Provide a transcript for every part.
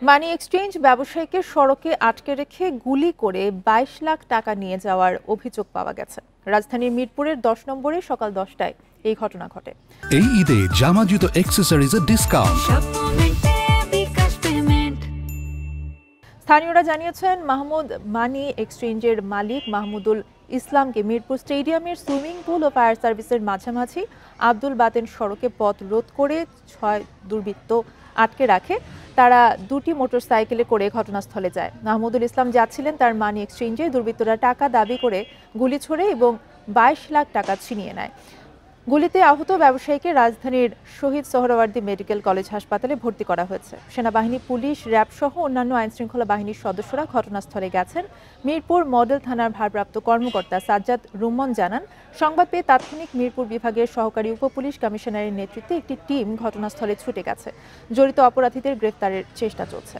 Money exchange ব্যবসায়ীকে সড়কে আটকে রেখে গুলি করে ২২ লাখ টাকা নিয়ে যাওয়ার অভিযোগ পাওয়া গেছে। রাজধানীর মিরপুরের ১০ নম্বরে সকাল ১০টায় এই ঘটনা ঘটে। এই ঈদে জামা জুতো অ্যাক্সেসরিজের ডিসকাউন্ট। স্থানীয়রা জানিয়েছেন, মাহমুদ মানি এক্সচেঞ্জের মালিক মাহমুদুল ইসলামকে মিরপুর স্টেডিয়ামের সুইমিং পুল ও ফায়ার সার্ভিসের মাঝামাঝি আব্দুল বাতেন সড়কে পথ রোধ করে ৬ দুর্বৃত্ত আটকে রাখে। তারা দুটি মোটরসাইকেলে করে ঘটনাস্থলে যায়। মাহমুদুল ইসলাম যাচ্ছিলেন তার মানি এক্সচেঞ্জে। দুর্বৃত্তরা টাকা দাবি করে গুলি ছোড়ে এবং ২২ লাখ টাকা ছিনিয়ে নেয়। গুলিতে আহত ব্যবসায়ীকে রাজধানীর শহীদ সোহরাওয়ার্দী মেডিকেল কলেজ হাসপাতালে ভর্তি করা হয়েছে। সেনাবাহিনী, পুলিশ, র্যাব সহ অন্যান্য আইনশৃঙ্খলা বাহিনীর সদস্যরা ঘটনাস্থলে গেছেন। মিরপুর মডেল থানার ভারপ্রাপ্ত কর্মকর্তা সাজ্জাদ রুম্মন জানান, সংবাদ পেয়ে তাৎক্ষণিক মিরপুর বিভাগের সহকারী উপপুলিশ কমিশনারের নেতৃত্বে একটি টিম ঘটনাস্থলে ছুটে গেছে। জড়িত অপরাধীদের গ্রেফতারের চেষ্টা চলছে।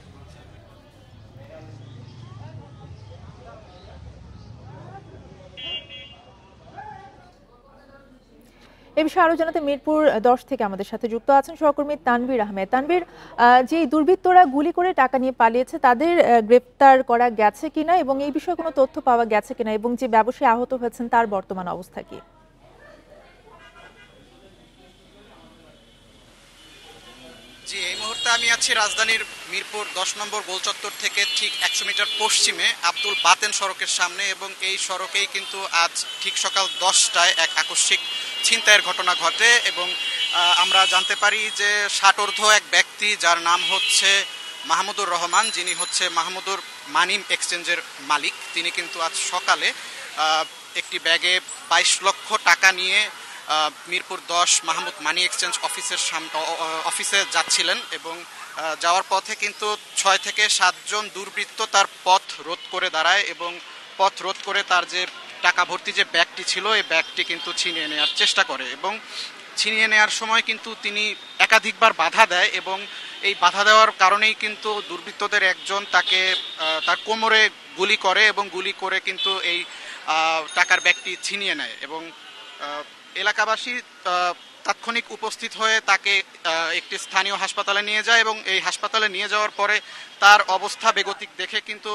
এ বিষয়ে আরো জানাতে মিরপুর ১০ থেকে আমাদের সাথে যুক্ত আছেন সহকর্মী তানভীর আহমেদ। তানভীর, যে দুর্বৃত্তরা গুলি করে টাকা নিয়ে পালিয়েছে তাদের গ্রেফতার করা গেছে কিনা এবং এই বিষয়ে কোনো তথ্য পাওয়া গেছে কিনা, এবং যে ব্যবসায়ী আহত হয়েছেন তার বর্তমান অবস্থা কি? জি, এই মুহূর্তে আমি আছি রাজধানীর মিরপুর ১০ নম্বর গোলচত্বর থেকে ঠিক ১০০ মিটার পশ্চিমে আব্দুল বাতেন সড়কের সামনে, এবং এই সড়কেই কিন্তু আজ ঠিক সকাল ১০টায় এক আকস্মিক ছিনতাইয়ের ঘটনা ঘটে। এবং আমরা জানতে পারি যে ষাটোর্ধ্ব এক ব্যক্তি, যার নাম হচ্ছে মাহমুদুর রহমান, যিনি হচ্ছে মাহমুদুর মানি এক্সচেঞ্জের মালিক, তিনি কিন্তু আজ সকালে একটি ব্যাগে ২২ লক্ষ টাকা নিয়ে মিরপুর ১০ মাহমুদ মানি এক্সচেঞ্জ অফিসে যাচ্ছিলেন। এবং যাওয়ার পথে কিন্তু ৬ থেকে ৭ জন দুর্বৃত্ত তার পথ রোধ করে দাঁড়ায় এবং পথ রোধ করে তার যে টাকা ভর্তি যে ব্যাগটি ছিল এই ব্যাগটি কিন্তু ছিনিয়ে নেওয়ার চেষ্টা করে। এবং ছিনিয়ে নেওয়ার সময় কিন্তু তিনি একাধিকবার বাধা দেয়, এবং এই বাধা দেওয়ার কারণেই কিন্তু দুর্বৃত্তদের একজন তাকে তার কোমরে গুলি করে এবং গুলি করে কিন্তু এই টাকার ব্যাগটি ছিনিয়ে নেয়। এবং এলাকাবাসী তাৎক্ষণিক উপস্থিত হয়ে তাকে একটি স্থানীয় হাসপাতালে নিয়ে যায়, এবং এই হাসপাতালে নিয়ে যাওয়ার পরে তার অবস্থা বেগতিক দেখে কিন্তু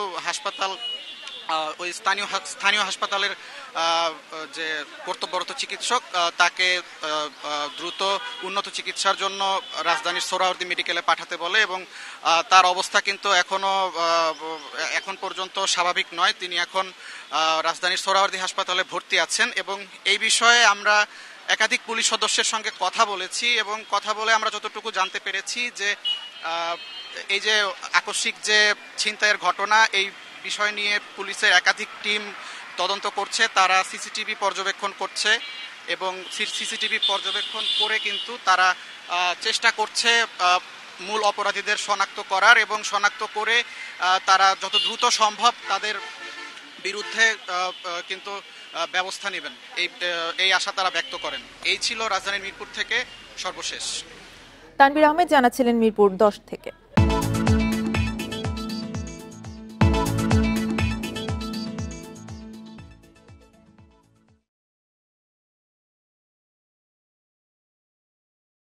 ওই স্থানীয় হাসপাতালের যে কর্তব্যরত চিকিৎসক তাকে দ্রুত উন্নত চিকিৎসার জন্য রাজধানীর সোহরাওয়ার্দী মেডিকেলে পাঠাতে বলে। এবং তার অবস্থা কিন্তু এখন পর্যন্ত স্বাভাবিক নয়। তিনি এখন রাজধানীর সোহরাওয়ার্দী হাসপাতালে ভর্তি আছেন। এবং এই বিষয়ে আমরা একাধিক পুলিশ সদস্যের সঙ্গে কথা বলেছি, এবং কথা বলে আমরা যতটুকু জানতে পেরেছি যে এই যে আকস্মিক যে ছিনতাইয়ের ঘটনা, এই বিষয় নিয়ে পুলিশের একাধিক টিম তদন্ত করছে। তারা সিসিটিভি পর্যবেক্ষণ করছে, এবং সিসিটিভি পর্যবেক্ষণ করে কিন্তু তারা চেষ্টা করছে মূল অপরাধীদের শনাক্ত করার, এবং শনাক্ত করে তারা যত দ্রুত সম্ভব তাদের বিরুদ্ধে কিন্তু ব্যবস্থা নেবেন, এই আশা তারা ব্যক্ত করেন। এই ছিল রাজধানীর মিরপুর থেকে সর্বশেষ। তানভীর আহমেদ জানাচ্ছিলেন মিরপুর ১০ থেকে।